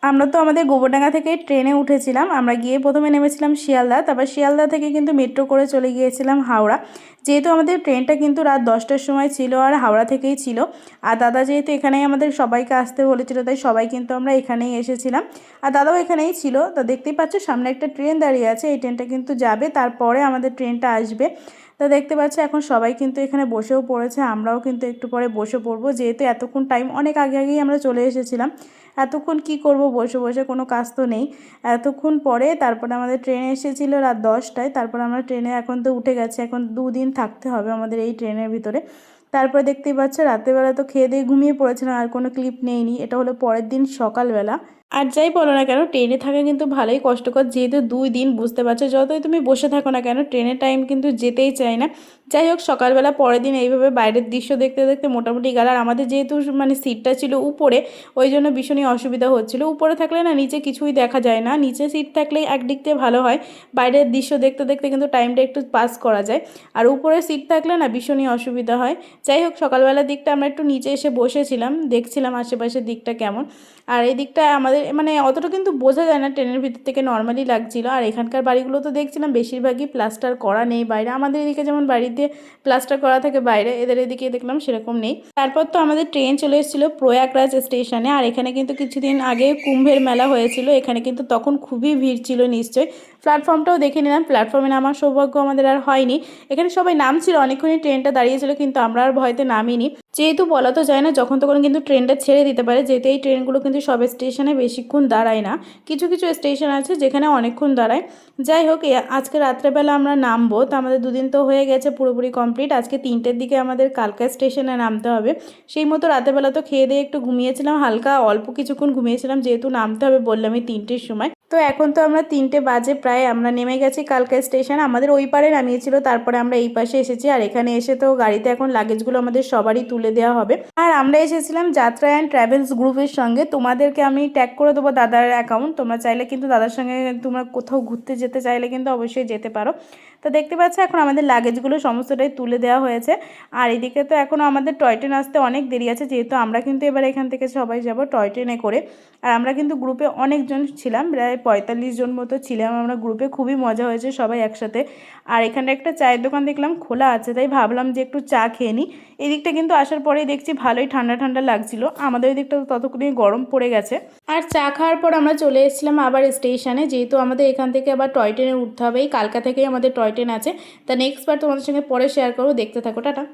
আমরা তো আমাদের গোবরডাঙ্গা থেকে ট্রেনে উঠেছিলাম। আমরা গিয়ে প্রথমে নেমেছিলাম শিয়ালদা, তারপর শিয়ালদা থেকে কিন্তু মেট্রো করে চলে গিয়েছিলাম হাওড়া। যেহেতু আমাদের ট্রেনটা কিন্তু রাত 10টার সময় ছিল আর হাওড়া থেকেই ছিল, আর দাদা যেহেতু এখানেই আমাদের সবাইকে আসতে বলেছিল, তাই সবাই কিন্তু আমরা এখানেই এসেছিলাম। আর দাদাও এখানেই ছিল। তো দেখতেই পাচ্ছ সামনে একটা ট্রেন দাঁড়িয়ে আছে, এই ট্রেনটা কিন্তু যাবে, তারপরে আমাদের ট্রেনটা আসবে। তো দেখতে পাচ্ছ এখন সবাই কিন্তু এখানে বসেও পড়েছে, আমরাও কিন্তু একটু পরে বসে পড়বো, যেহেতু এতক্ষণ টাইম অনেক আগে আগেই আমরা চলে এসেছিলাম। এতক্ষণ কি করব, বসে বসে কোনো কাজ তো নেই। এতক্ষণ পরে তারপরে আমাদের ট্রেন এসেছিলো রাত 10টায়, তারপর আমরা ট্রেনে এখন তো উঠে গেছে, এখন 2 দিন থাকতে হবে আমাদের এই ট্রেনের ভিতরে। তারপরে দেখতেই পাচ্ছ রাত্রেবেলা তো খেয়ে দিয়ে ঘুমিয়ে পড়েছিলাম, আর কোনো ক্লিপ নেইনি। এটা হলো পরের দিন সকালবেলা। আর যাই বলো না কেন, ট্রেনে থাকা কিন্তু ভালোই কষ্টকর, যেহেতু 2 দিন বুঝতে পারছো, যতই তুমি বসে থাকো না কেন ট্রেনের টাইম কিন্তু যেতেই চায় না। যাই হোক, সকালবেলা পরের দিন এইভাবে বাইরের দৃশ্য দেখতে দেখতে মোটামুটি গেল। আর আমাদের যেহেতু মানে সিটটা ছিল উপরে, ওই জন্য ভীষণই অসুবিধা হচ্ছিল। উপরে থাকলে না নিচে কিছুই দেখা যায় না, নিচে সিট থাকলেই একদিক দিয়ে ভালো হয়, বাইরের দৃশ্য দেখতে দেখতে কিন্তু টাইমটা একটু পাস করা যায়। আর উপরে সিট থাকলে না ভীষণই অসুবিধা হয়। যাই হোক, সকালবেলার দিকটা আমরা একটু নিচে এসে বসেছিলাম, দেখছিলাম আশেপাশের দিকটা কেমন। আর এই দিকটা আমাদের মানে অতটা কিন্তু বোঝা যায় না, ট্রেনের ভিতর থেকে নর্মালি লাগছিল। আর এখানকার বাড়িগুলো তো দেখছিলাম বেশিরভাগই প্লাস্টার করা নেই বাইরে, আমাদের এদিকে যেমন বাড়িতে প্লাস্টার করা থাকে বাইরে, এদের এদিকে দেখলাম সেরকম নেই। তারপর তো আমাদের ট্রেন চলে এসেছিলো প্রয়াগরাজ স্টেশনে। আর এখানে কিন্তু কিছুদিন আগে কুম্ভের মেলা হয়েছিল, এখানে কিন্তু তখন খুবই ভিড় ছিল নিশ্চয়ই। প্ল্যাটফর্মটাও দেখে নিলাম, প্ল্যাটফর্মে নামার সৌভাগ্য আমাদের আর হয়নি। এখানে সবাই নামছিল, অনেকক্ষণই ট্রেনটা দাঁড়িয়েছিল, কিন্তু আমরা আর ভয়তে নামিনি। যেহেতু বলা তো যায় না যখন তখন কিন্তু ট্রেনটা ছেড়ে দিতে পারে, যেহেতু এই ট্রেনগুলো কিন্তু সব স্টেশনে বেশিক্ষণ দাঁড়ায় না, কিছু কিছু স্টেশন আছে যেখানে অনেকক্ষণ দাঁড়ায়। যাই হোক, আজকে রাত্রেবেলা আমরা নামবো, তো আমাদের 2 দিন তো হয়ে গেছে পুরোপুরি কমপ্লিট। আজকে 3টের দিকে আমাদের কালকা স্টেশনে নামতে হবে। সেই মতো রাতেরবেলা তো খেয়ে দিয়ে একটু ঘুমিয়েছিলাম, হালকা অল্প কিছুক্ষণ ঘুমিয়েছিলাম, যেহেতু নামতে হবে বললামই 3টের সময়। তো এখন তো আমরা 3টে বাজে প্রায়, আমরা নেমে গেছি কালকা স্টেশন। আমাদের ওই পারে নামিয়েছিল, তারপরে আমরা এই পাশে এসেছি। আর এখানে এসে তো গাড়িতে এখন লাগেজগুলো আমাদের সবারই তুলে দেওয়া হবে। আর আমরা এসেছিলাম যাত্রা অ্যান্ড ট্রাভেলস গ্রুপের সঙ্গে, তোমাদেরকে আমি ট্যাগ করে দেবো দাদার অ্যাকাউন্ট, তোমরা চাইলে কিন্তু দাদার সঙ্গে তোমরা কোথাও ঘুরতে যেতে চাইলে কিন্তু অবশ্যই যেতে পারো। তো দেখতে পাচ্ছ এখন আমাদের লাগেজগুলো সমস্তটাই তুলে দেওয়া হয়েছে। আর এদিকে তো এখনও আমাদের টয় ট্রেন আসতে অনেক দেরি আছে, যেহেতু আমরা কিন্তু এবার এখান থেকে সবাই যাব টয় ট্রেনে করে। আর আমরা কিন্তু গ্রুপে অনেকজন ছিলাম, প্রায় 45 জন মতো ছিলাম আমরা গ্রুপে, খুবই মজা হয়েছে সবাই একসাথে। আর এখানে একটা চায়ের দোকান দেখলাম খোলা আছে, তাই ভাবলাম যে একটু চা খেয়ে নিই। এদিকটা কিন্তু আসার পরেই দেখছি ভালোই ঠান্ডা ঠান্ডা লাগছিল, আমাদের ওই দিকটা ততক্ষণে গরম পড়ে গেছে। আর চা খাওয়ার পর আমরা চলে এসেছিলাম আবার স্টেশনে, যেহেতু আমাদের এখান থেকে আবার টয় ট্রেনে উঠতে হবে, এই কালকা থেকেই আমাদের টয় ট্রেন আছে। তা নেক্সট বার তোমাদের সঙ্গে পরে শেয়ার করবো, দেখতে থাকো, টাটা।